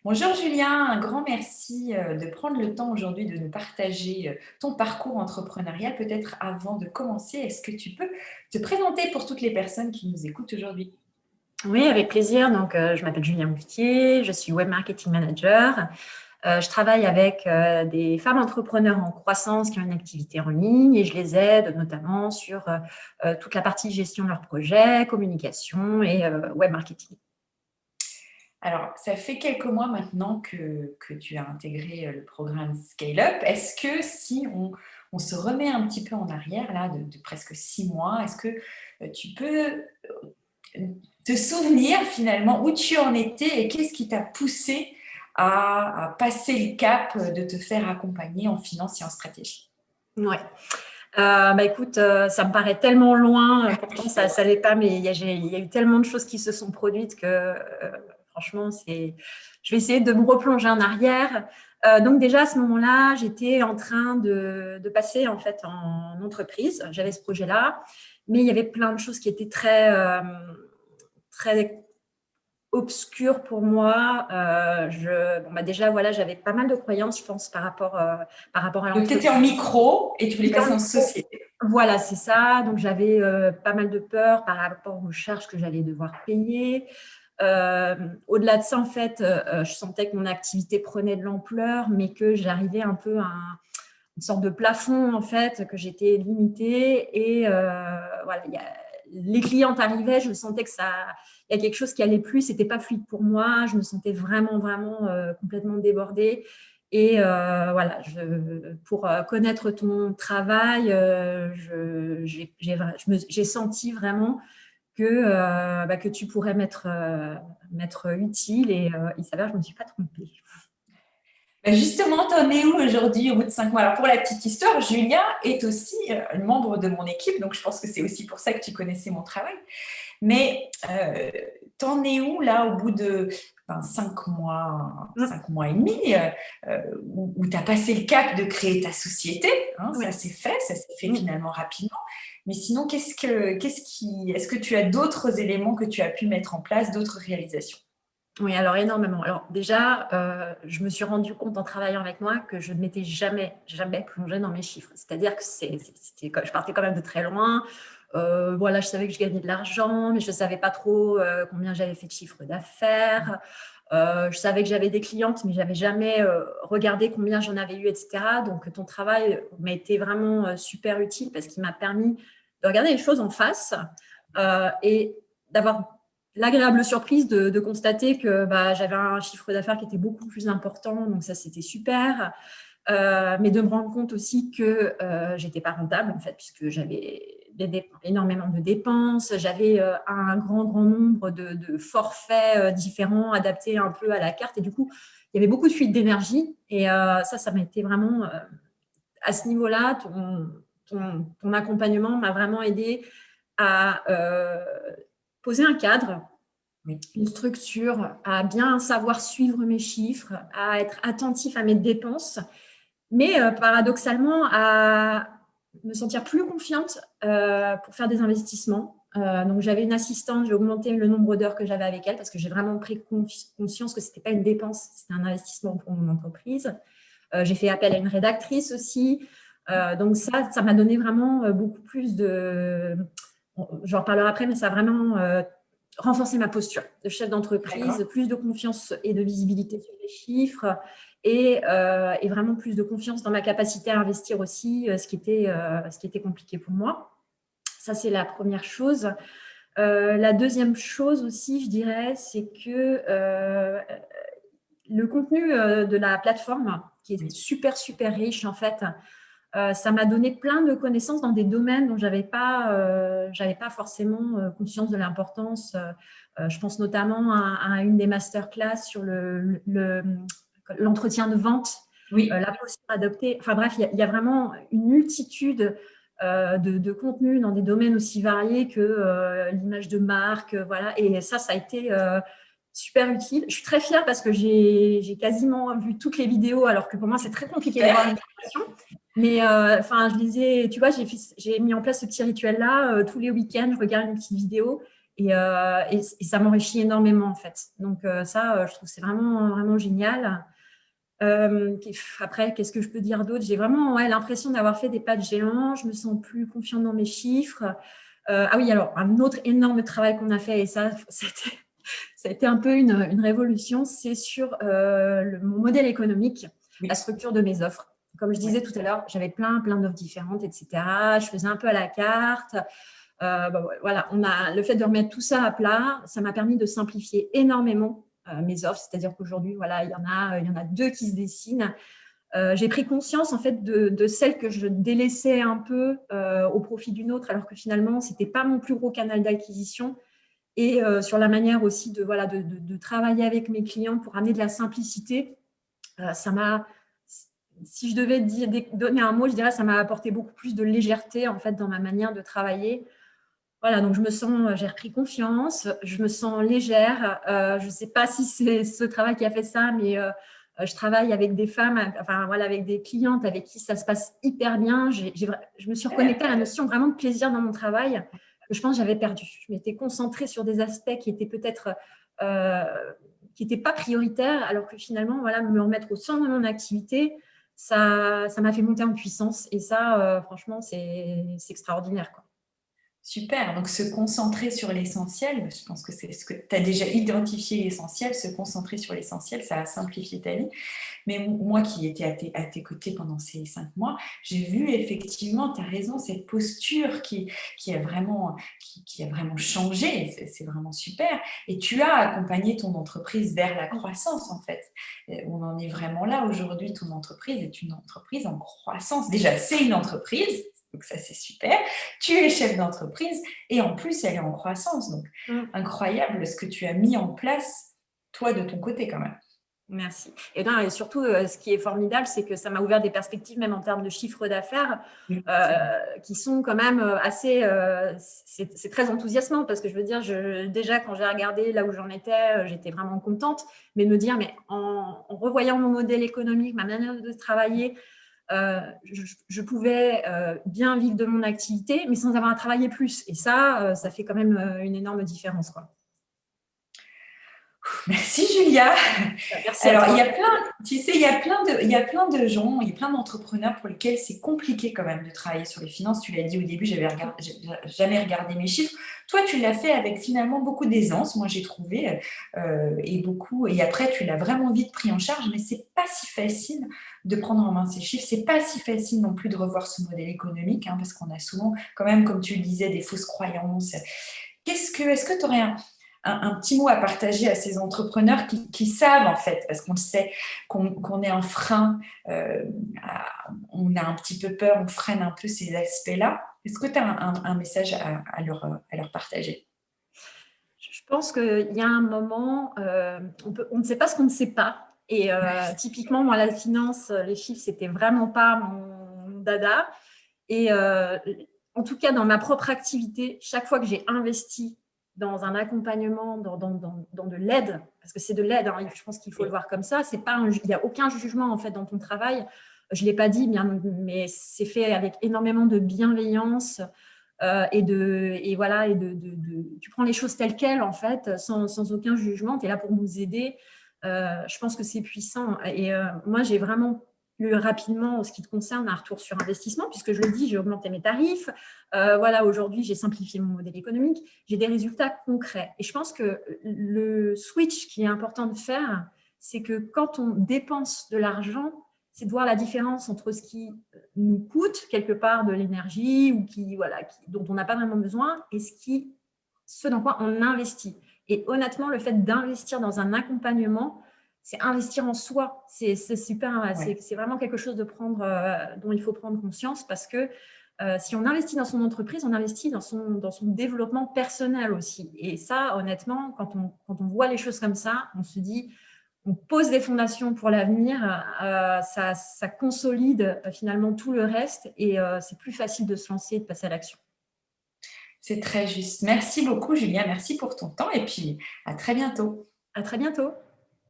Bonjour Julien, un grand merci de prendre le temps aujourd'hui de nous partager ton parcours entrepreneurial. Peut-être avant de commencer, est-ce que tu peux te présenter pour toutes les personnes qui nous écoutent aujourd'hui? Oui, avec plaisir. Donc, je m'appelle Julien Mouftier, je suis web marketing manager. Je travaille avec des femmes entrepreneurs en croissance qui ont une activité en ligne et je les aide notamment sur toute la partie gestion de leurs projets, communication et web marketing. Alors, ça fait quelques mois maintenant que tu as intégré le programme Scale Up. Est-ce que si on se remet un petit peu en arrière, là, de presque 6 mois, est-ce que tu peux te souvenir finalement où tu en étais et qu'est-ce qui t'a poussé à passer le cap de te faire accompagner en finance et en stratégie? Ouais. Écoute, ça me paraît tellement loin, pourtant ça l'est pas, mais il y a eu tellement de choses qui se sont produites que franchement, je vais essayer de me replonger en arrière. Donc déjà à ce moment-là, j'étais en train de passer en fait en entreprise. J'avais ce projet-là, mais il y avait plein de choses qui étaient très obscures pour moi. Déjà voilà, j'avais pas mal de croyances, je pense, par rapport à Donc, tu étais en l'entreprise. micro et tu voulais J'étais en passer en micro. société. Voilà, c'est ça. Donc, j'avais pas mal de peur par rapport aux charges que j'allais devoir payer. Au-delà de ça, en fait, je sentais que mon activité prenait de l'ampleur, mais que j'arrivais un peu à une sorte de plafond, en fait, que j'étais limitée. Et voilà, les clientes arrivaient, je sentais que il y a quelque chose qui allait plus, c'était pas fluide pour moi. Je me sentais vraiment complètement débordée. Et voilà, pour connaître ton travail, j'ai senti vraiment que tu pourrais m'être utile et il s'avère que je ne me suis pas trompée. Ben justement, t'en es où aujourd'hui au bout de 5 mois? Alors, pour la petite histoire, Julia est aussi membre de mon équipe, donc je pense que c'est aussi pour ça que tu connaissais mon travail. Mais t'en es où là au bout de 5 mois, Mm. 5 mois et demi, où tu as passé le cap de créer ta société, hein, Oui. ça s'est fait Mm. finalement rapidement. Mais sinon, est-ce que tu as d'autres éléments que tu as pu mettre en place, d'autres réalisations? Oui, alors énormément. Alors déjà, je me suis rendu compte en travaillant avec moi que je ne m'étais jamais plongée dans mes chiffres. C'est-à-dire que je partais quand même de très loin. Voilà, je savais que je gagnais de l'argent, mais je ne savais pas trop combien j'avais fait de chiffre d'affaires. Je savais que j'avais des clientes, mais je n'avais jamais regardé combien j'en avais eu, etc. Donc, ton travail m'a été vraiment super utile parce qu'il m'a permis de regarder les choses en face et d'avoir l'agréable surprise de constater que j'avais un chiffre d'affaires qui était beaucoup plus important. Donc, ça, c'était super. Mais de me rendre compte aussi que j'étais pas rentable, en fait, puisque j'avais énormément de dépenses, j'avais un grand nombre de forfaits différents, adaptés un peu à la carte, et du coup, il y avait beaucoup de fuite d'énergie, et ça m'a été vraiment, à ce niveau-là, ton accompagnement m'a vraiment aidé à poser un cadre, Oui. une structure, à bien savoir suivre mes chiffres, à être attentif à mes dépenses, mais paradoxalement, à me sentir plus confiante pour faire des investissements. Donc, j'avais une assistante, j'ai augmenté le nombre d'heures que j'avais avec elle parce que j'ai vraiment pris conscience que ce n'était pas une dépense, c'était un investissement pour mon entreprise. J'ai fait appel à une rédactrice aussi. Donc, ça m'a donné vraiment beaucoup plus de… J'en reparlerai après, mais ça a vraiment renforcé ma posture de chef D'accord. d'entreprise, plus de confiance et de visibilité sur les chiffres et vraiment plus de confiance dans ma capacité à investir aussi, ce qui était compliqué pour moi. Ça, c'est la première chose. La deuxième chose aussi, je dirais, c'est que le contenu de la plateforme, qui est Oui. super riche en fait, ça m'a donné plein de connaissances dans des domaines dont j'avais pas forcément conscience de l'importance. Je pense notamment à une des masterclass sur l'entretien de vente, Oui. la posture adoptée. Enfin bref, il y a vraiment une multitude de contenus dans des domaines aussi variés que l'image de marque. Voilà. Et ça a été super utile. Je suis très fière parce que j'ai quasiment vu toutes les vidéos, alors que pour moi, c'est très compliqué d'avoir une Super. formation. Mais enfin, je les ai, tu vois, j'ai mis en place ce petit rituel-là. Tous les week-ends, je regarde une petite vidéo et ça m'enrichit énormément en fait. Donc ça, je trouve que c'est vraiment, vraiment génial. Après, qu'est-ce que je peux dire d'autre? J'ai vraiment l'impression d'avoir fait des pas de géant. Je me sens plus confiante dans mes chiffres. Ah oui, alors un autre énorme travail qu'on a fait, et ça a été un peu une révolution, c'est sur mon modèle économique, la Oui, structure de mes offres. Comme je oui. disais tout à l'heure, j'avais plein d'offres différentes, etc. Je faisais un peu à la carte. Voilà, le fait de remettre tout ça à plat, ça m'a permis de simplifier énormément mes offres. C'est-à-dire qu'aujourd'hui, voilà, il y en a deux qui se dessinent. J'ai pris conscience en fait de celle que je délaissais un peu au profit d'une autre, alors que finalement, c'était pas mon plus gros canal d'acquisition. Et sur la manière aussi de travailler avec mes clients pour amener de la simplicité, ça m'a, si je devais donner un mot, je dirais ça m'a apporté beaucoup plus de légèreté en fait dans ma manière de travailler. Voilà, donc j'ai repris confiance, je me sens légère. Je ne sais pas si c'est ce travail qui a fait ça, mais je travaille avec des femmes, enfin voilà, avec des clientes avec qui ça se passe hyper bien. Je me suis reconnectée à la notion vraiment de plaisir dans mon travail que je pense que j'avais perdu. Je m'étais concentrée sur des aspects qui étaient peut-être euh, qui n'étaient pas prioritaires, alors que finalement, voilà, me remettre au centre de mon activité, ça m'a fait monter en puissance. Et ça, franchement, c'est extraordinaire, quoi. Super, donc se concentrer sur l'essentiel, je pense que c'est ce que tu as déjà identifié l'essentiel, se concentrer sur l'essentiel, ça a simplifié ta vie. Mais moi qui étais à tes côtés pendant ces 5 mois, j'ai vu effectivement, tu as raison, cette posture qui a vraiment changé, c'est vraiment super. Et tu as accompagné ton entreprise vers la croissance en fait. On en est vraiment là aujourd'hui, ton entreprise est une entreprise en croissance. Déjà, c'est une entreprise, donc ça c'est super. Tu es chef d'entreprise et en plus elle est en croissance. Donc Mm. incroyable ce que tu as mis en place, toi de ton côté quand même. Merci. Et, non, et surtout, ce qui est formidable, c'est que ça m'a ouvert des perspectives, même en termes de chiffre d'affaires, Oui, c'est vrai. qui sont quand même assez. C'est très enthousiasmant parce que je veux dire, déjà, quand j'ai regardé là où j'en étais, j'étais vraiment contente. Mais me dire, mais en revoyant mon modèle économique, ma manière de travailler, je pouvais bien vivre de mon activité, mais sans avoir à travailler plus. Et ça fait quand même une énorme différence, quoi. Merci Julia. Merci à Alors, il y toi. a plein, tu sais, il y a plein de gens, il y a plein d'entrepreneurs pour lesquels c'est compliqué quand même de travailler sur les finances. Tu l'as dit au début, j'ai jamais regardé mes chiffres. Toi, tu l'as fait avec finalement beaucoup d'aisance, moi j'ai trouvé, et après tu l'as vraiment vite pris en charge, mais c'est pas si facile de prendre en main ces chiffres. C'est pas si facile non plus de revoir ce modèle économique, hein, parce qu'on a souvent, quand même, comme tu le disais, des fausses croyances. Est-ce que tu aurais un petit mot à partager à ces entrepreneurs qui savent en fait, parce qu'on le sait, qu'on est un frein, on a un petit peu peur, on freine un peu ces aspects-là. Est-ce que tu as un message à leur partager? Je pense qu'il y a un moment, on ne sait pas ce qu'on ne sait pas. Et typiquement, moi, la finance, les chiffres, c'était vraiment pas mon dada. Et en tout cas, dans ma propre activité, chaque fois que j'ai investi dans un accompagnement, dans de l'aide, parce que c'est de l'aide, hein, je pense qu'il faut le Oui, voir comme ça, il n'y a aucun jugement en fait dans ton travail. Je ne l'ai pas dit, bien, mais c'est fait avec énormément de bienveillance et voilà, tu prends les choses telles quelles en fait, sans aucun jugement. Tu es là pour nous aider. Je pense que c'est puissant. Et moi, j'ai vraiment eu rapidement, en ce qui te concerne, un retour sur investissement, puisque je le dis, j'ai augmenté mes tarifs. Voilà, aujourd'hui, j'ai simplifié mon modèle économique. J'ai des résultats concrets. Et je pense que le switch qui est important de faire, c'est que quand on dépense de l'argent, c'est de voir la différence entre ce qui nous coûte quelque part de l'énergie ou dont on n'a pas vraiment besoin et ce dans quoi on investit. Et honnêtement, le fait d'investir dans un accompagnement, c'est investir en soi. C'est super, ouais. c'est vraiment quelque chose dont il faut prendre conscience parce que si on investit dans son entreprise, on investit dans son développement personnel aussi. Et ça, honnêtement, quand on voit les choses comme ça, on se dit, on pose des fondations pour l'avenir, ça consolide finalement tout le reste et c'est plus facile de se lancer et de passer à l'action. C'est très juste. Merci beaucoup Julia, merci pour ton temps et puis à très bientôt. À très bientôt.